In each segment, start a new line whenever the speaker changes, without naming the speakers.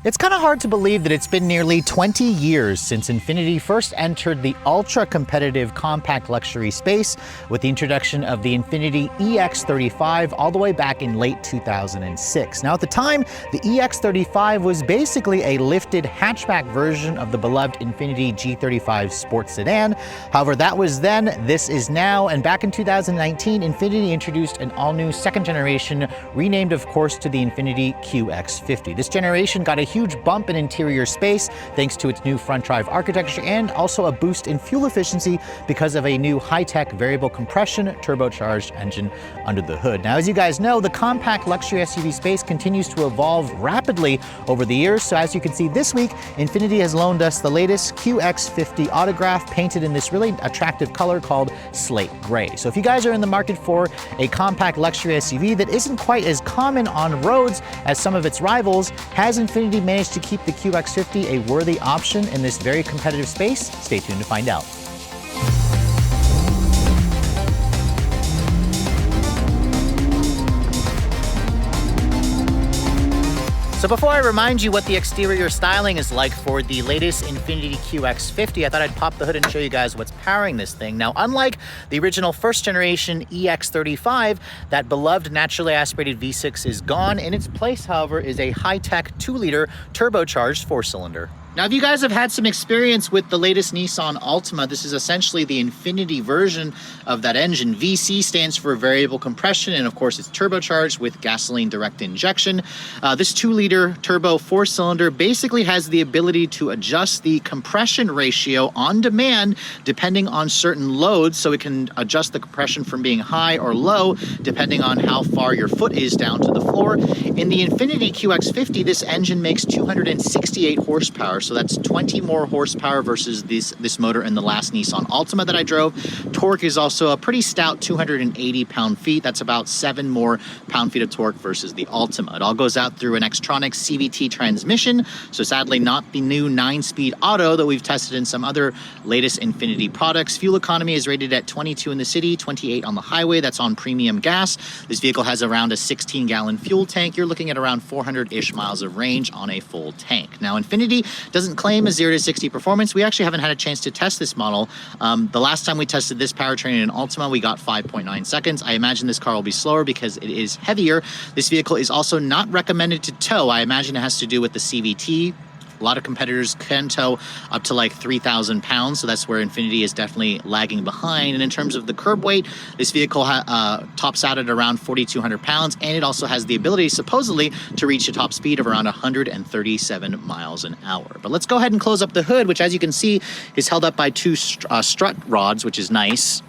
It's kind of hard to believe that it's been nearly 20 years since Infiniti first entered the ultra-competitive compact luxury space with the introduction of the Infiniti EX35 all the way back in late 2006. Now, at the time, the EX35 was basically a lifted hatchback version of the beloved Infiniti G35 sports sedan. However, that was then, this is now, and back in 2019, Infiniti introduced an all-new second generation, renamed, of course, to the Infiniti QX50. This generation got a huge bump in interior space thanks to its new front drive architecture and also a boost in fuel efficiency because of a new high-tech variable compression turbocharged engine under the hood. Now, as you guys know, the compact luxury SUV space continues to evolve rapidly over the years. So as you can see this week, Infiniti has loaned us the latest QX50 autograph painted in this really attractive color called slate gray. So if you guys are in the market for a compact luxury SUV that isn't quite as common on roads as some of its rivals, has Infiniti managed to keep the QX50 a worthy option in this very competitive space? Stay tuned to find out. So before I remind you what the exterior styling is like for the latest Infiniti QX50, I thought I'd pop the hood and show you guys what's powering this thing. Now, unlike the original first generation EX35, that beloved naturally aspirated V6 is gone. In its place, however, is a high-tech 2-liter turbocharged 4-cylinder. Now, if you guys have had some experience with the latest Nissan Altima, this is essentially the Infiniti version of that engine. VC stands for variable compression, and of course it's turbocharged with gasoline direct injection. This 2-liter turbo 4-cylinder basically has the ability to adjust the compression ratio on demand depending on certain loads, so it can adjust the compression from being high or low depending on how far your foot is down to the floor. In the Infiniti QX50, this engine makes 268 horsepower. So that's 20 more horsepower versus this motor in the last Nissan Altima that I drove. Torque is also a pretty stout 280 pound-feet. That's about 7 more pound-feet of torque versus the Altima. It all goes out through an Xtronic CVT transmission. So sadly, not the new 9-speed auto that we've tested in some other latest Infiniti products. Fuel economy is rated at 22 in the city, 28 on the highway. That's on premium gas. This vehicle has around a 16-gallon fuel tank. You're looking at around 400-ish miles of range on a full tank. Now, Infiniti doesn't claim a 0 to 60 performance. We actually haven't had a chance to test this model. The last time we tested this powertrain in an Altima, we got 5.9 seconds. I imagine this car will be slower because it is heavier. This vehicle is also not recommended to tow. I imagine it has to do with the CVT. A lot of competitors can tow up to like 3,000 pounds, so that's where Infiniti is definitely lagging behind. And in terms of the curb weight, this vehicle tops out at around 4,200 pounds, and it also has the ability, supposedly, to reach a top speed of around 137 miles an hour. But let's go ahead and close up the hood, which, as you can see, is held up by 2 strut rods, which is nice.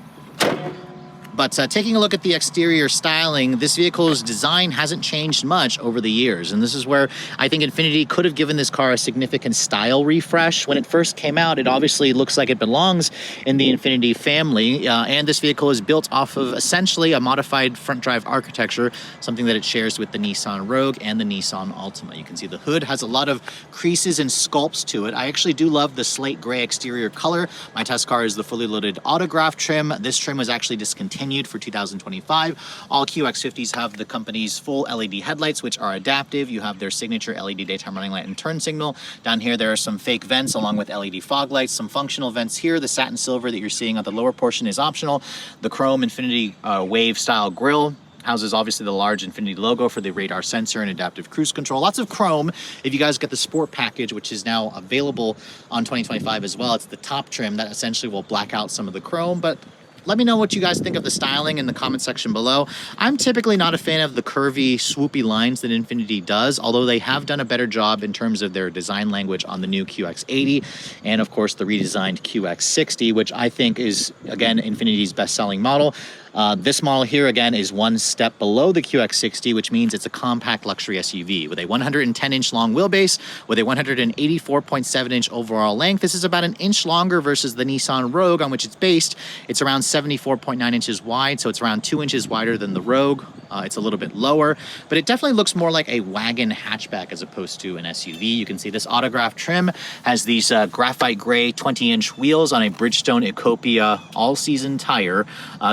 But taking a look at the exterior styling, this vehicle's design hasn't changed much over the years. And this is where I think Infiniti could have given this car a significant style refresh. When it first came out, it obviously looks like it belongs in the Infiniti family. And this vehicle is built off of essentially a modified front drive architecture, something that it shares with the Nissan Rogue and the Nissan Altima. You can see the hood has a lot of creases and sculpts to it. I actually do love the slate gray exterior color. My test car is the fully loaded autograph trim. This trim was actually discontinued for 2025. All QX50s have the company's full LED headlights, which are adaptive. You have their signature LED daytime running light and turn signal. Down here, there are some fake vents along with LED fog lights, some functional vents here. The satin silver that you're seeing on the lower portion is optional. The chrome Infiniti Wave style grille houses obviously the large Infiniti logo for the radar sensor and adaptive cruise control. Lots of chrome. If you guys get the sport package, which is now available on 2025 as well, it's the top trim that essentially will black out some of the chrome. But let me know what you guys think of the styling in the comment section below. I'm typically not a fan of the curvy, swoopy lines that Infiniti does, although they have done a better job in terms of their design language on the new QX80 and, of course, the redesigned QX60, which I think is, again, Infiniti's best-selling model. This model here, again, is one step below the QX60, which means it's a compact luxury SUV with a 110-inch long wheelbase with a 184.7-inch overall length. This is about an inch longer versus the Nissan Rogue on which it's based. It's around 74.9 inches wide, so it's around 2 inches wider than the Rogue. It's a little bit lower, but it definitely looks more like a wagon hatchback as opposed to an SUV. You can see this autograph trim has these graphite gray 20-inch wheels on a Bridgestone Ecopia all-season tire.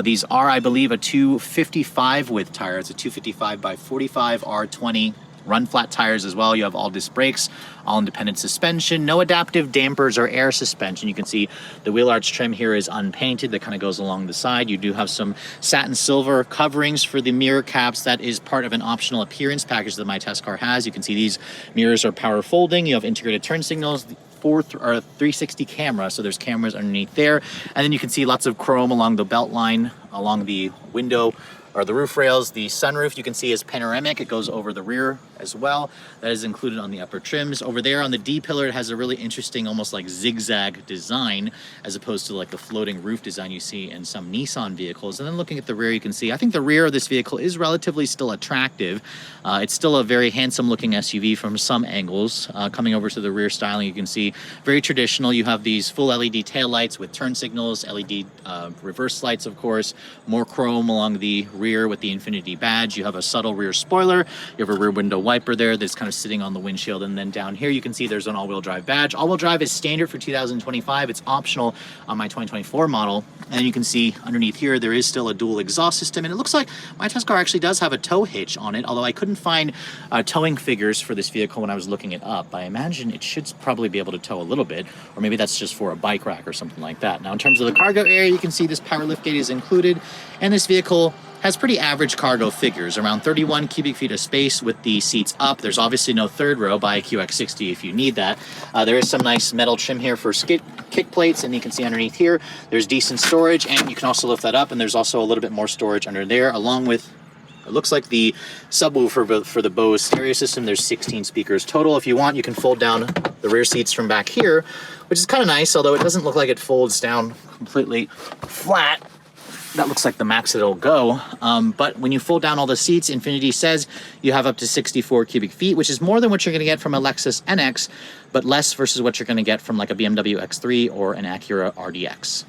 These are, I believe, a 255 width tire. It's a 255 by 45 R20 run flat tires as well. You have all disc brakes, all independent suspension, no adaptive dampers or air suspension. You can see the wheel arch trim here is unpainted. That kind of goes along the side. You do have some satin silver coverings for the mirror caps. That is part of an optional appearance package that my test car has. You can see these mirrors are power folding. You have integrated turn signals, 360 camera, so there's cameras underneath there. And then you can see lots of chrome along the belt line, along the window or the roof rails. The sunroof you can see is panoramic. It goes over the rear as well. That is included on the upper trims. Over there on the D pillar, it has a really interesting, almost like zigzag design, as opposed to like the floating roof design you see in some Nissan vehicles. And then looking at the rear, you can see, I think the rear of this vehicle is relatively still attractive. It's still a very handsome looking SUV from some angles. Coming over to the rear styling, you can see very traditional. You have these full LED taillights with turn signals, LED reverse lights, of course, more chrome along the rear with the Infiniti badge. You have a subtle rear spoiler. You have a rear window wiper there that's kind of sitting on the windshield. And then down here, you can see there's an all-wheel drive badge. All-wheel drive is standard for 2025. It's optional on my 2024 model. And you can see underneath here, there is still a dual exhaust system. And it looks like my test car actually does have a tow hitch on it, although I couldn't find towing figures for this vehicle when I was looking it up. I imagine it should probably be able to tow a little bit, or maybe that's just for a bike rack or something like that. Now, in terms of the cargo area, you can see this power liftgate is included, and this vehicle has pretty average cargo figures, around 31 cubic feet of space with the seats up. There's obviously no third row. Buy a QX60 if you need that. There is some nice metal trim here for kick plates, and you can see underneath here, there's decent storage, and you can also lift that up, and there's also a little bit more storage under there, along with, it looks like the subwoofer for the Bose stereo system. There's 16 speakers total. If you want, you can fold down the rear seats from back here, which is kind of nice, although it doesn't look like it folds down completely flat. That looks like the max it'll go. But when you fold down all the seats, Infiniti says you have up to 64 cubic feet, which is more than what you're gonna get from a Lexus NX, but less versus what you're gonna get from like a BMW X3 or an Acura RDX.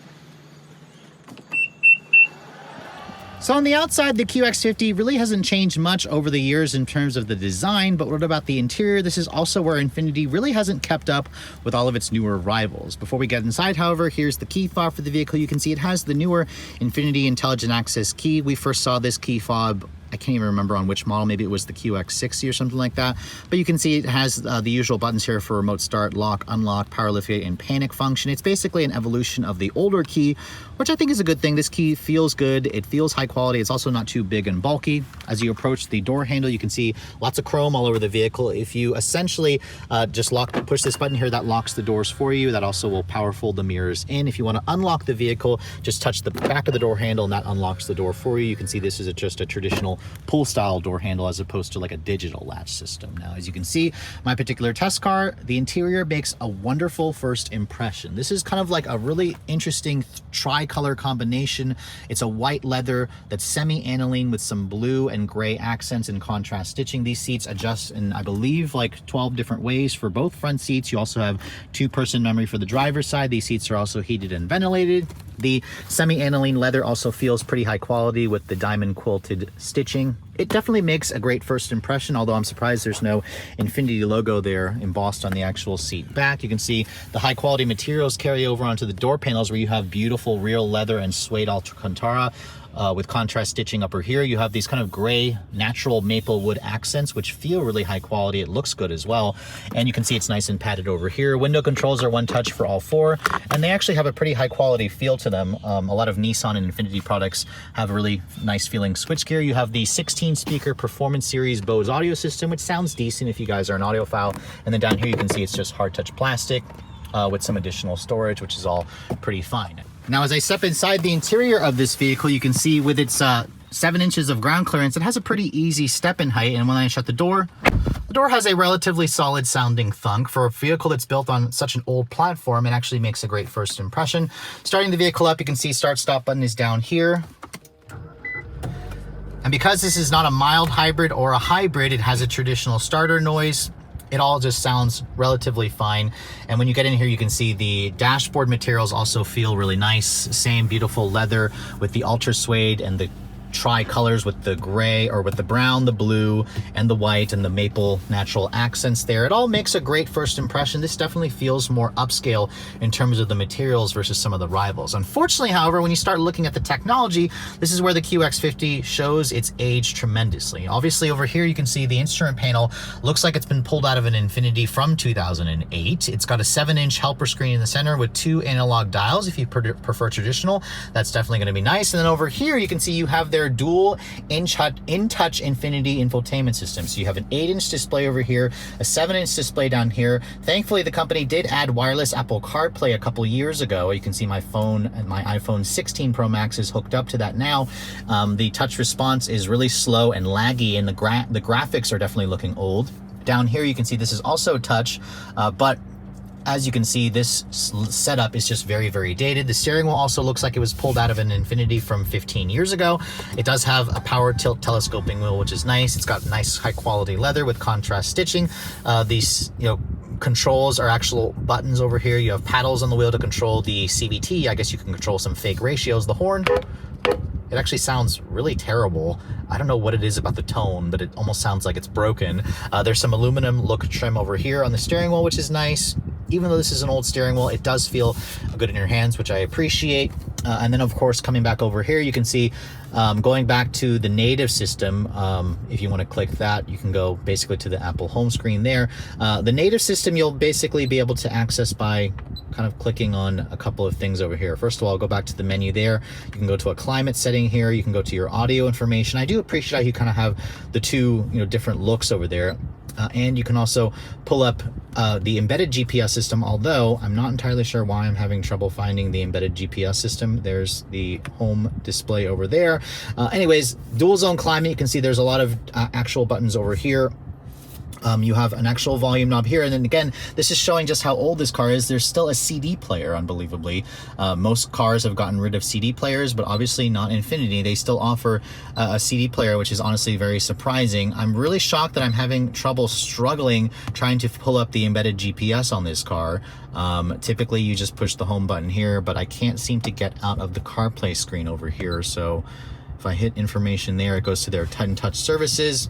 So on the outside, the QX50 really hasn't changed much over the years in terms of the design, but what about the interior? This is also where Infiniti really hasn't kept up with all of its newer rivals. Before we get inside, however, here's the key fob for the vehicle. You can see it has the newer Infiniti Intelligent Access key. We first saw this key fob, I can't even remember on which model, maybe it was the QX60 or something like that. But you can see it has the usual buttons here for remote start, lock, unlock, power liftgate, and panic function. It's basically an evolution of the older key, which I think is a good thing. This key feels good. It feels high quality. It's also not too big and bulky. As you approach the door handle, you can see lots of chrome all over the vehicle. If you essentially just push this button here, that locks the doors for you. That also will power fold the mirrors in. If you want to unlock the vehicle, just touch the back of the door handle and that unlocks the door for you. You can see this is just a traditional pull style door handle as opposed to like a digital latch system. Now, as you can see, my particular test car, the interior makes a wonderful first impression. This is kind of like a really interesting tri-color combination. It's a white leather that's semi-aniline with some blue and gray accents and contrast stitching. These seats adjust in, I believe, like 12 different ways for both front seats. You also have 2-person memory for the driver's side. These seats are also heated and ventilated. The semi-aniline leather also feels pretty high quality with the diamond quilted stitching. It definitely makes a great first impression, although I'm surprised there's no Infiniti logo there embossed on the actual seat back. You can see the high quality materials carry over onto the door panels where you have beautiful real leather and suede Alcantara. With contrast stitching upper here. You have these kind of gray natural maple wood accents which feel really high quality. It looks good as well, and you can see it's nice and padded over here. Window controls are one touch for all 4, and they actually have a pretty high quality feel to them. A lot of Nissan and Infiniti products have a really nice feeling switchgear. You have the 16 speaker Performance Series Bose audio system, which sounds decent if you guys are an audiophile, and then down here you can see it's just hard touch plastic with some additional storage, which is all pretty fine. Now, as I step inside the interior of this vehicle, you can see with its 7 inches of ground clearance, it has a pretty easy step in height. And when I shut the door has a relatively solid sounding thunk. For a vehicle that's built on such an old platform, it actually makes a great first impression. Starting the vehicle up, you can see start stop button is down here. And because this is not a mild hybrid or a hybrid, it has a traditional starter noise. It all just sounds relatively fine. And when you get in here, you can see the dashboard materials also feel really nice. Same beautiful leather with the ultra suede and the tri-colors with the gray, or with the brown, the blue, and the white, and the maple natural accents there. It all makes a great first impression. This definitely feels more upscale in terms of the materials versus some of the rivals. Unfortunately, however, when you start looking at the technology, this is where the QX50 shows its age tremendously. Obviously, over here you can see the instrument panel looks like it's been pulled out of an Infiniti from 2008. It's got a 7-inch helper screen in the center with 2 analog dials. If you prefer traditional, that's definitely going to be nice. And then over here you can see you have their dual in-touch Infiniti infotainment system. So you have an 8-inch display over here, a 7-inch display down here. Thankfully, the company did add wireless Apple CarPlay a couple years ago. You can see my phone and my iPhone 16 Pro Max is hooked up to that now. The touch response is really slow and laggy, and the graphics are definitely looking old. Down here you can see this is also touch, but as you can see, this setup is just very, very dated. The steering wheel also looks like it was pulled out of an Infiniti from 15 years ago. It does have a power tilt telescoping wheel, which is nice. It's got nice high quality leather with contrast stitching. These, controls are actual buttons over here. You have paddles on the wheel to control the CVT. I guess you can control some fake ratios. The horn, it actually sounds really terrible. I don't know what it is about the tone, but it almost sounds like it's broken. There's some aluminum look trim over here on the steering wheel, which is nice. Even though this is an old steering wheel, it does feel good in your hands, which I appreciate. And then, of course, coming back over here, you can see going back to the native system. If you want to click that, you can go basically to the Apple home screen there. The native system, you'll basically be able to access by kind of clicking on a couple of things over here. First of all, go back to the menu there. You can go to a climate setting here. You can go to your audio information. I do appreciate how you kind of have the two different looks over there. And you can also pull up the embedded GPS system, although I'm not entirely sure why I'm having trouble finding the embedded GPS system. There's the home display over there. Anyways, dual zone climate, you can see there's a lot of actual buttons over here. You have an actual volume knob here, and then again, this is showing just how old this car is. There's still a CD player, unbelievably. Most cars have gotten rid of CD players, but obviously not Infiniti. They still offer a CD player, which is honestly very surprising. I'm really shocked that I'm having trouble struggling trying to pull up the embedded GPS on this car. Typically, you just push the home button here, but I can't seem to get out of the CarPlay screen over here. So if I hit information there, it goes to their touch services.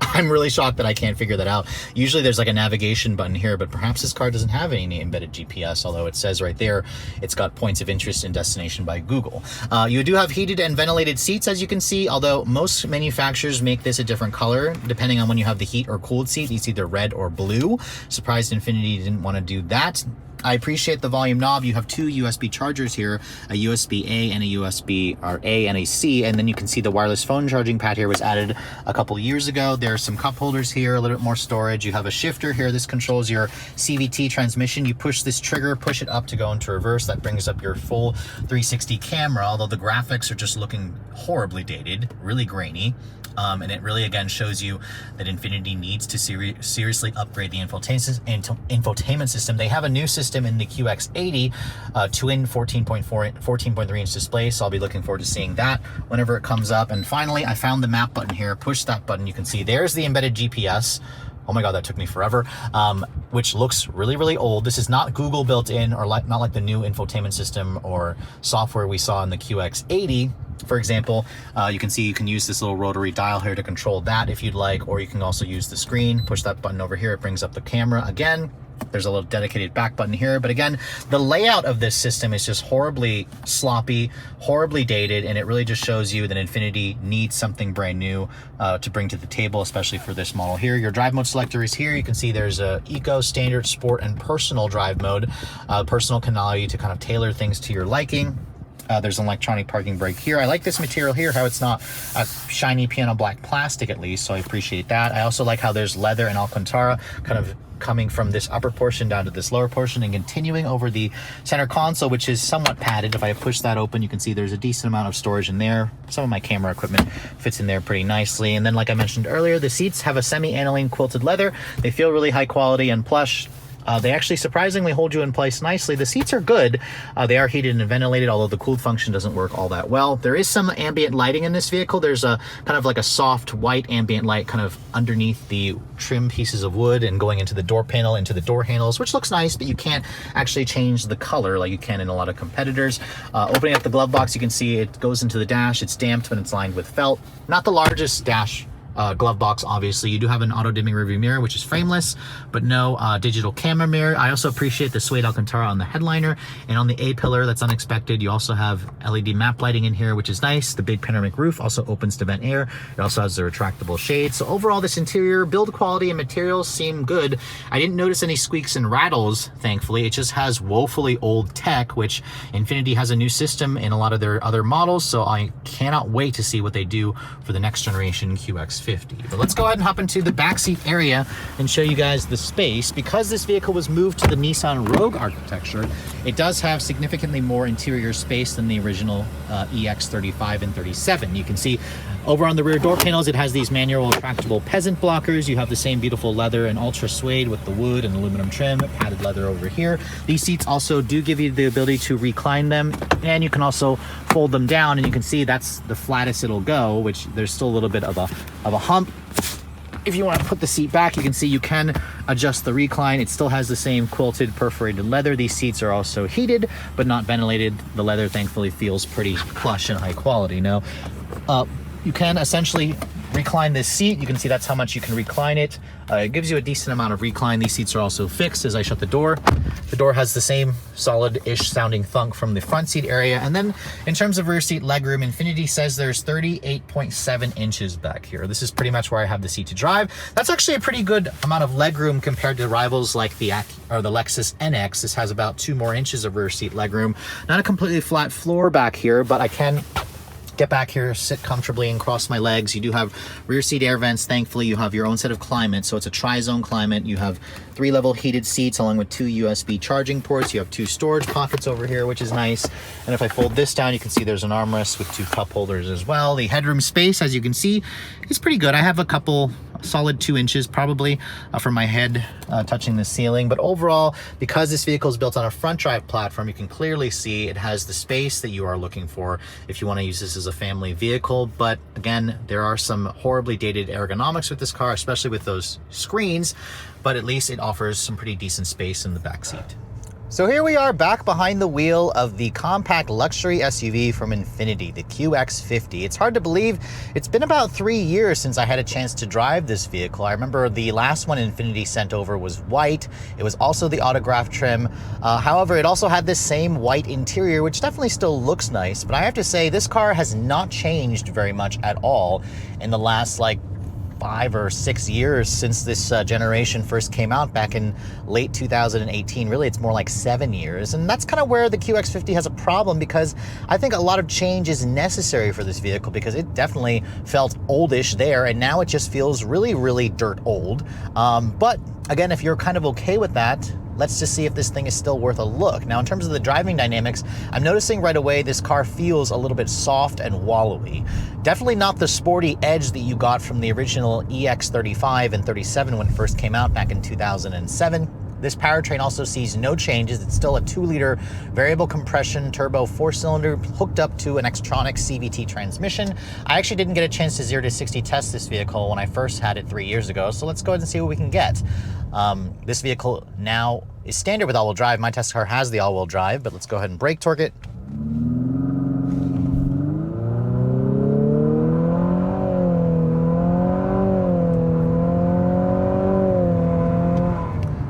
I'm really shocked that I can't figure that out. Usually there's like a navigation button here, but perhaps this car doesn't have any embedded GPS, although it says right there it's got points of interest and destination by Google. You do have heated and ventilated seats, as you can see, although most manufacturers make this a different color depending on when you have the heat or cooled seat. It's either red or blue. Surprised Infiniti didn't want to do that. I appreciate the volume knob. You have 2 USB chargers here, a USB-A and a USB-A and a C, and then you can see the wireless phone charging pad here was added a couple years ago. There are some cup holders here, a little bit more storage. You have a shifter here. This controls your CVT transmission. You push this trigger, push it up to go into reverse. That brings up your full 360 camera, although the graphics are just looking horribly dated, really grainy. And it really, again, shows you that Infiniti needs to seriously upgrade the infotainment system. They have a new system in the QX80, twin 14.3 inch display, so I'll be looking forward to seeing that whenever it comes up. And finally, I found the map button here. Push that button. You can see there's the embedded GPS. Oh my God, that took me forever, which looks really, really old. This is not Google built in, or not like the new infotainment system or software we saw in the QX80. For example, you can see you can use this little rotary dial here to control that if you'd like, or you can also use the screen. Push that button over here. It brings up the camera again. There's a little dedicated back button here. But again, the layout of this system is just horribly sloppy, horribly dated, and it really just shows you that Infiniti needs something brand new to bring to the table, especially for this model here. Your drive mode selector is here. You can see there's a Eco, Standard, Sport, and Personal drive mode. Personal can allow you to kind of tailor things to your liking. There's an electronic parking brake here. I like this material here, how it's not a shiny piano black plastic at least, so I appreciate that. I also like how there's leather and Alcantara kind of coming from this upper portion down to this lower portion and continuing over the center console, which is somewhat padded. If I push that open, you can see there's a decent amount of storage in there. Some of my camera equipment fits in there pretty nicely. And then, like I mentioned earlier, the seats have a semi-aniline quilted leather. They feel really high quality and plush. They actually surprisingly hold you in place nicely. The seats are good. They are heated and ventilated, although the cooled function doesn't work all that well. There is some ambient lighting in this vehicle. There's a kind of like a soft white ambient light kind of underneath the trim pieces of wood and going into the door panel, into the door handles, which looks nice, but you can't actually change the color like you can in a lot of competitors. Opening up the glove box, you can see it goes into the dash. It's damped when it's lined with felt. Not the largest dash glove box, obviously. You do have an auto dimming rearview mirror, which is frameless, but no digital camera mirror. I also appreciate the suede Alcantara on the headliner, and on the A pillar, that's unexpected. You also have LED map lighting in here, which is nice. The big panoramic roof also opens to vent air. It also has the retractable shades. So overall, this interior build quality and materials seem good. I didn't notice any squeaks and rattles, thankfully. It just has woefully old tech, which Infiniti has a new system in a lot of their other models, so I cannot wait to see what they do for the next generation QX50. But let's go ahead and hop into the backseat area and show you guys the space. Because this vehicle was moved to the Nissan Rogue architecture, it does have significantly more interior space than the original EX35 and 37. You can see over on the rear door panels, it has these manual retractable peasant blockers. You have the same beautiful leather and ultra suede with the wood and aluminum trim, padded leather over here. These seats also do give you the ability to recline them, and you can also fold them down, and you can see that's the flattest it'll go, which there's still a little bit of a hump. If you want to put the seat back, you can see you can adjust the recline. It still has the same quilted perforated leather. These seats are also heated, but not ventilated. The leather thankfully feels pretty plush and high quality. Now, you can essentially recline this seat. You can see that's how much you can recline it. It gives you a decent amount of recline. These seats are also fixed as I shut the door. The door has the same solid-ish sounding thunk from the front seat area. And then in terms of rear seat legroom, Infiniti says there's 38.7 inches back here. This is pretty much where I have the seat to drive. That's actually a pretty good amount of legroom compared to rivals like the Lexus NX. This has about 2 more inches of rear seat legroom. Not a completely flat floor back here, but I can get back here, sit comfortably and cross my legs. You do have rear seat air vents. Thankfully, you have your own set of climate. So it's a tri-zone climate. You have 3-level heated seats along with 2 USB charging ports. You have 2 storage pockets over here, which is nice. And if I fold this down, you can see there's an armrest with 2 cup holders as well. The headroom space, as you can see, is pretty good. I have a couple solid 2 inches probably from my head touching the ceiling, but overall, because this vehicle is built on a front drive platform, you can clearly see it has the space that you are looking for if you want to use this as a family vehicle. But again, there are some horribly dated ergonomics with this car, especially with those screens, but at least it offers some pretty decent space in the back seat. So here we are back behind the wheel of the compact luxury SUV from Infiniti, the QX50. It's hard to believe it's been about 3 years since I had a chance to drive this vehicle. I remember the last one Infiniti sent over was white. It was also the autograph trim. However, it also had this same white interior, which definitely still looks nice. But I have to say, this car has not changed very much at all in the last 5 or 6 years since this generation first came out back in late 2018. Really, it's more like 7 years. And that's kind of where the QX50 has a problem, because I think a lot of change is necessary for this vehicle, because it definitely felt oldish there, and now it just feels really, really dirt old. But again, if you're kind of okay with that, let's just see if this thing is still worth a look. Now, in terms of the driving dynamics, I'm noticing right away this car feels a little bit soft and wallowy. Definitely not the sporty edge that you got from the original EX35 and 37 when it first came out back in 2007. This powertrain also sees no changes. It's still a 2-liter variable compression turbo 4-cylinder hooked up to an Xtronic CVT transmission. I actually didn't get a chance to 0 to 60 test this vehicle when I first had it 3 years ago, so let's go ahead and see what we can get. This vehicle now is standard with all-wheel drive. My test car has the all-wheel drive, but let's go ahead and brake torque it.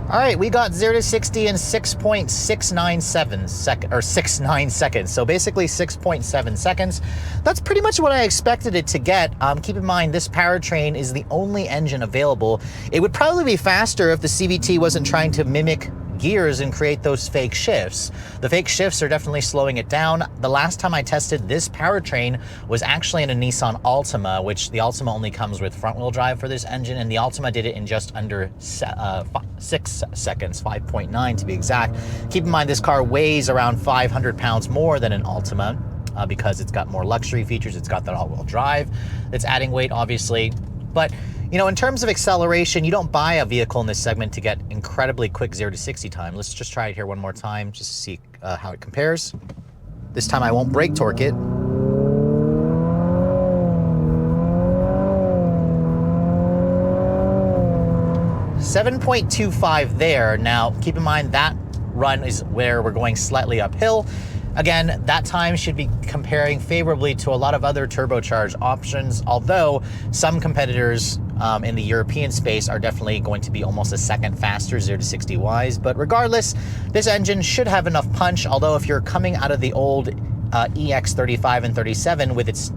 All right, we got 0 to 60 in 6.69 seconds. So basically 6.7 seconds. That's pretty much what I expected it to get. Keep in mind, this powertrain is the only engine available. It would probably be faster if the CVT wasn't trying to mimic gears and create those fake shifts. The fake shifts are definitely slowing it down. The last time I tested this powertrain was actually in a Nissan Altima, which the Altima only comes with front-wheel drive for this engine, and the Altima did it in just under 6 seconds, 5.9 to be exact. Keep in mind, this car weighs around 500 pounds more than an Altima because it's got more luxury features. It's got that all-wheel drive that's adding weight, obviously. But You know, in terms of acceleration, you don't buy a vehicle in this segment to get incredibly quick 0 to 60 time. Let's just try it here one more time just to see how it compares. This time I won't brake torque it. 7.25 there. Now, keep in mind that run is where we're going slightly uphill. Again, that time should be comparing favorably to a lot of other turbocharged options, although some competitors in the European space are definitely going to be almost a second faster 0 to 60 wise. But regardless, this engine should have enough punch, although if you're coming out of the old EX35 and 37 with its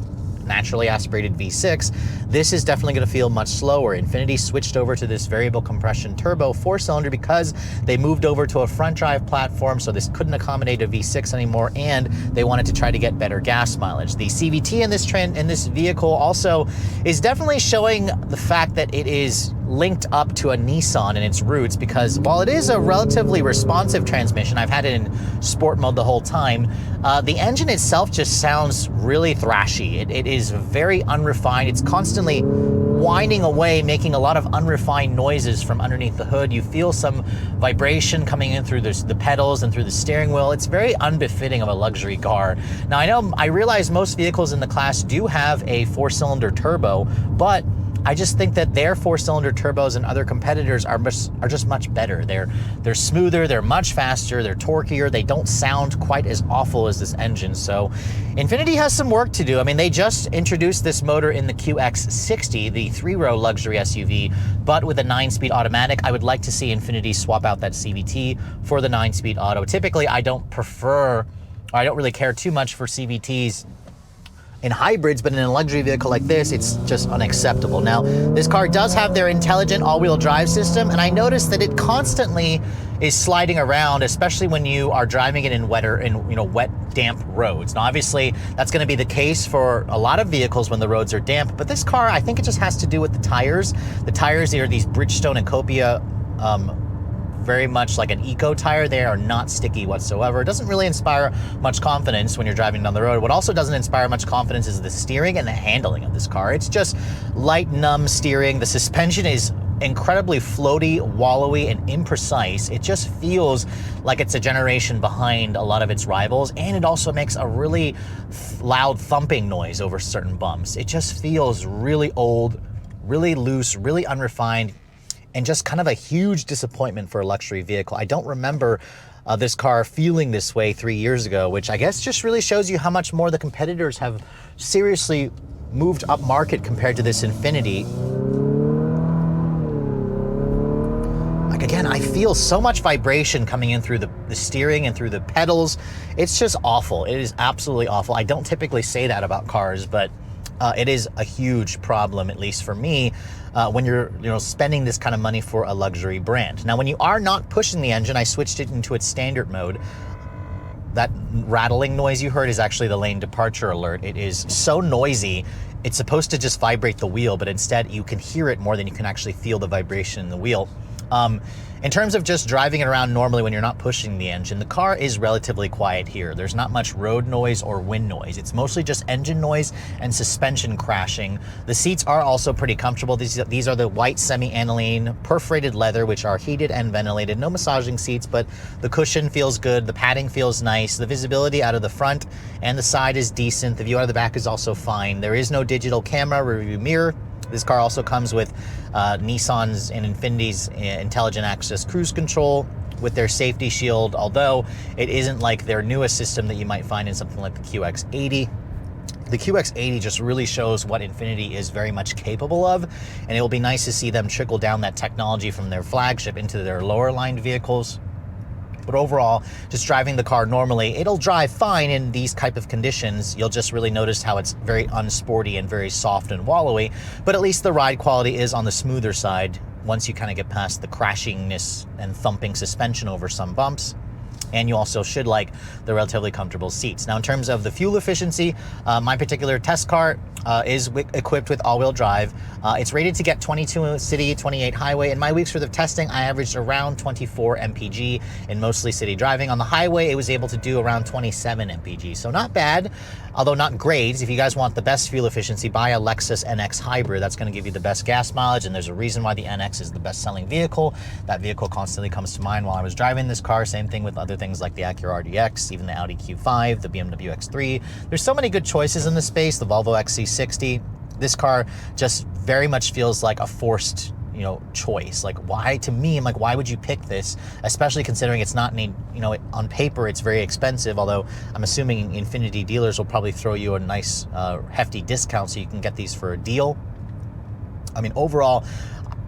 naturally aspirated V6, this is definitely going to feel much slower. Infiniti switched over to this variable compression turbo 4-cylinder because they moved over to a front drive platform, so this couldn't accommodate a V6 anymore, and they wanted to try to get better gas mileage. The CVT in this vehicle also is definitely showing the fact that it is linked up to a Nissan in its roots, because while it is a relatively responsive transmission, I've had it in sport mode the whole time, the engine itself just sounds really thrashy. It is very unrefined. It's constantly whining away, making a lot of unrefined noises from underneath the hood. You feel some vibration coming in through the pedals and through the steering wheel. It's very unbefitting of a luxury car. Now, I realize most vehicles in the class do have a 4-cylinder turbo, but I just think that their 4-cylinder turbos and other competitors are just much better. They're smoother, they're much faster, they're torquier, they don't sound quite as awful as this engine. So Infiniti has some work to do. I mean, they just introduced this motor in the QX50, the 3-row luxury SUV, but with a 9-speed automatic. I would like to see Infiniti swap out that CVT for the 9-speed auto. Typically, I don't really care too much for CVTs in hybrids, but in a luxury vehicle like this, it's just unacceptable. Now, this car does have their intelligent all-wheel drive system, and I noticed that it constantly is sliding around, especially when you are driving it in wet, damp roads. Now, obviously, that's going to be the case for a lot of vehicles when the roads are damp, but this car, I think it just has to do with the tires. The tires are these Bridgestone and Copia very much like an eco tire. They are not sticky whatsoever. It doesn't really inspire much confidence when you're driving down the road. What also doesn't inspire much confidence is the steering and the handling of this car. It's just light, numb steering. The suspension is incredibly floaty, wallowy, and imprecise. It just feels like it's a generation behind a lot of its rivals, and it also makes a really loud thumping noise over certain bumps. It just feels really old, really loose, really unrefined, and just kind of a huge disappointment for a luxury vehicle. I don't remember this car feeling this way 3 years ago, which I guess just really shows you how much more the competitors have seriously moved up market compared to this Infiniti. Like, again, I feel so much vibration coming in through the steering and through the pedals. It's just awful. It is absolutely awful. I don't typically say that about cars, but it is a huge problem, at least for me, when you're spending this kind of money for a luxury brand. Now, when you are not pushing the engine, I switched it into its standard mode. That rattling noise you heard is actually the lane departure alert. It is so noisy. It's supposed to just vibrate the wheel, but instead you can hear it more than you can actually feel the vibration in the wheel. In terms of just driving it around normally when you're not pushing the engine, the car is relatively quiet here. There's not much road noise or wind noise. It's mostly just engine noise and suspension crashing. The seats are also pretty comfortable. These are the white semi-aniline perforated leather, which are heated and ventilated. No massaging seats, but the cushion feels good. The padding feels nice. The visibility out of the front and the side is decent. The view out of the back is also fine. There is no digital camera, rearview mirror. This car also comes with Nissan's and Infiniti's intelligent access cruise control with their safety shield, although it isn't like their newest system that you might find in something like the QX80. The QX80 just really shows what Infiniti is very much capable of, and it will be nice to see them trickle down that technology from their flagship into their lower-line vehicles. But overall, just driving the car normally, it'll drive fine in these type of conditions. You'll just really notice how it's very unsporty and very soft and wallowy, but at least the ride quality is on the smoother side once you kind of get past the crashingness and thumping suspension over some bumps. and you also should like the relatively comfortable seats. Now, in terms of the fuel efficiency, my particular test car is equipped with all-wheel drive. It's rated to get 22 city, 28 highway. In my weeks worth of testing, I averaged around 24 mpg in mostly city driving. On the highway, it was able to do around 27 mpg, so not bad, although not great. If you guys want the best fuel efficiency, buy a Lexus NX Hybrid. That's going to give you the best gas mileage, and there's a reason why the NX is the best-selling vehicle. That vehicle constantly comes to mind while I was driving this car. Same thing with other things like the Acura RDX, even the Audi Q5, the BMW X3. There's so many good choices in the space, the Volvo XC60. This car just very much feels like a forced, choice. Like, why, to me, I'm like, why would you pick this? Especially considering it's not any, on paper, it's very expensive, although I'm assuming Infiniti dealers will probably throw you a nice, hefty discount so you can get these for a deal. I mean, overall,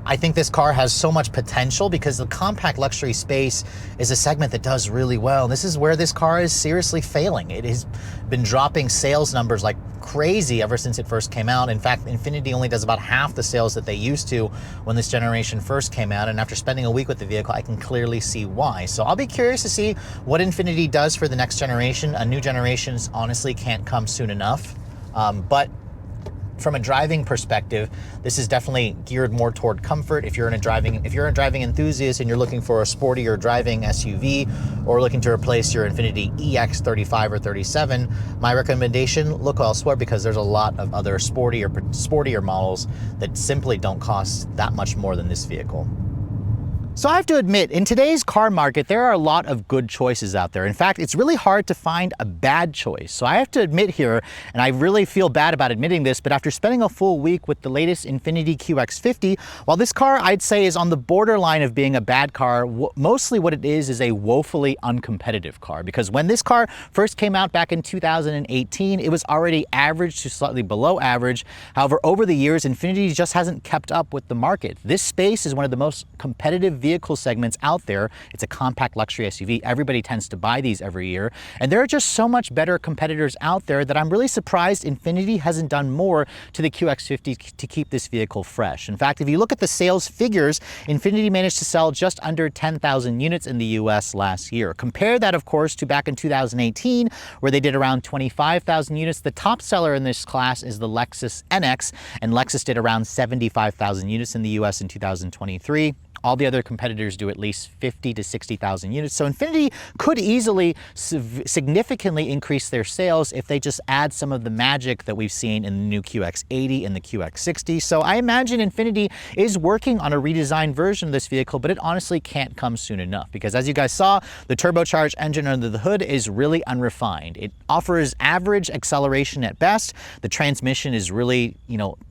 I think this car has so much potential because the compact luxury space is a segment that does really well. And this is where this car is seriously failing. It has been dropping sales numbers like crazy ever since it first came out. In fact, Infiniti only does about half the sales that they used to when this generation first came out. And after spending a week with the vehicle, I can clearly see why. So I'll be curious to see what Infiniti does for the next generation. A new generation honestly can't come soon enough. But from a driving perspective, this is definitely geared more toward comfort. If you're a driving enthusiast and you're looking for a sportier driving SUV or looking to replace your Infiniti EX35 or 37, my recommendation, look elsewhere, because there's a lot of other sportier models that simply don't cost that much more than this vehicle. So I have to admit, in today's car market, there are a lot of good choices out there. In fact, it's really hard to find a bad choice. So I have to admit here, and I really feel bad about admitting this, but after spending a full week with the latest Infiniti QX50, while this car I'd say is on the borderline of being a bad car, mostly what it is a woefully uncompetitive car. Because when this car first came out back in 2018, it was already average to slightly below average. However, over the years, Infiniti just hasn't kept up with the market. This space is one of the most competitive vehicle segments out there. It's a compact luxury SUV. Everybody tends to buy these every year. And there are just so much better competitors out there that I'm really surprised Infiniti hasn't done more to the QX50 to keep this vehicle fresh. In fact, if you look at the sales figures, Infiniti managed to sell just under 10,000 units in the US last year. Compare that, of course, to back in 2018, where they did around 25,000 units. The top seller in this class is the Lexus NX, and Lexus did around 75,000 units in the US in 2023. All the other competitors do at least 50 to 60,000 units. So Infiniti could easily significantly increase their sales if they just add some of the magic that we've seen in the new QX80 and the QX60. So I imagine Infiniti is working on a redesigned version of this vehicle, but it honestly can't come soon enough, because as you guys saw, the turbocharged engine under the hood is really unrefined. It offers average acceleration at best. The transmission is really,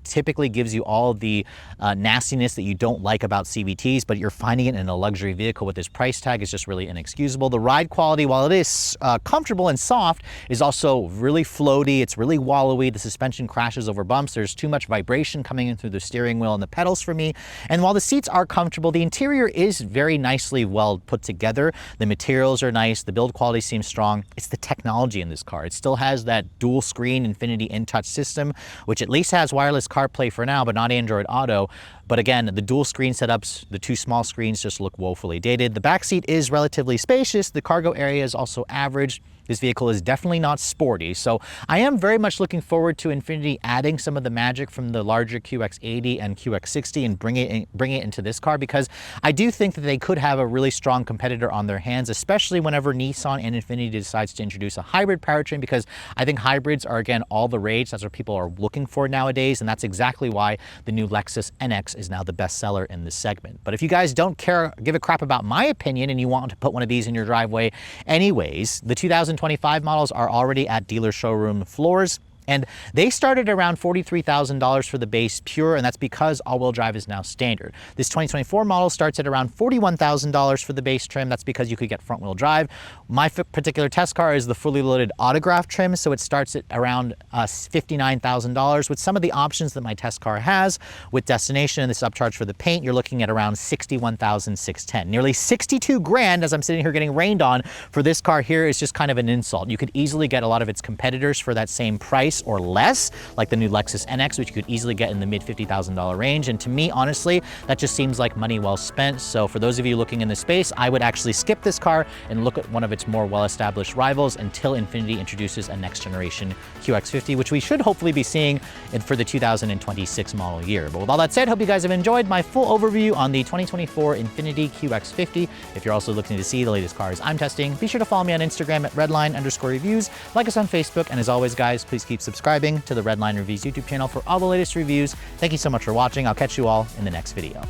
typically gives you all the nastiness that you don't like about CVTs, but you're finding it in a luxury vehicle with this price tag is just really inexcusable. The ride quality, while it is comfortable and soft, is also really floaty. It's really wallowy. The suspension crashes over bumps. There's too much vibration coming in through the steering wheel and the pedals for me. And while the seats are comfortable, the interior is very nicely well put together. The materials are nice. The build quality seems strong. It's the technology in this car. It still has that dual screen Infiniti InTouch system, which at least has wireless CarPlay for now, but not Android Auto. But again, the dual screen setups, the two small screens just look woefully dated. The back seat is relatively spacious. The cargo area is also average. This vehicle is definitely not sporty. So I am very much looking forward to Infiniti adding some of the magic from the larger QX80 and QX60 and bring it into this car, because I do think that they could have a really strong competitor on their hands, especially whenever Nissan and Infiniti decides to introduce a hybrid powertrain, because I think hybrids are, again, all the rage. That's what people are looking for nowadays, and that's exactly why the new Lexus NX is now the best seller in this segment. But if you guys don't give a crap about my opinion and you want to put one of these in your driveway anyways, the 2025 models are already at dealer showroom floors. And they started around $43,000 for the base pure, and that's because all-wheel drive is now standard. This 2024 model starts at around $41,000 for the base trim. That's because you could get front-wheel drive. My particular test car is the fully loaded autograph trim, so it starts at around $59,000. With some of the options that my test car has, with destination and this upcharge for the paint, you're looking at around $61,610. Nearly 62 grand, as I'm sitting here getting rained on, for this car here is just kind of an insult. You could easily get a lot of its competitors for that same price. price or less, like the new Lexus NX, which you could easily get in the mid $50,000 range. And to me, honestly, that just seems like money well spent. So for those of you looking in the space, I would actually skip this car and look at one of its more well-established rivals until Infiniti introduces a next generation QX50, which we should hopefully be seeing for the 2026 model year. But with all that said, hope you guys have enjoyed my full overview on the 2024 Infiniti QX50. If you're also looking to see the latest cars I'm testing, be sure to follow me on Instagram at Redline_reviews, like us on Facebook, and as always, guys, please keep subscribing to the Redline Reviews YouTube channel for all the latest reviews. Thank you so much for watching. I'll catch you all in the next video.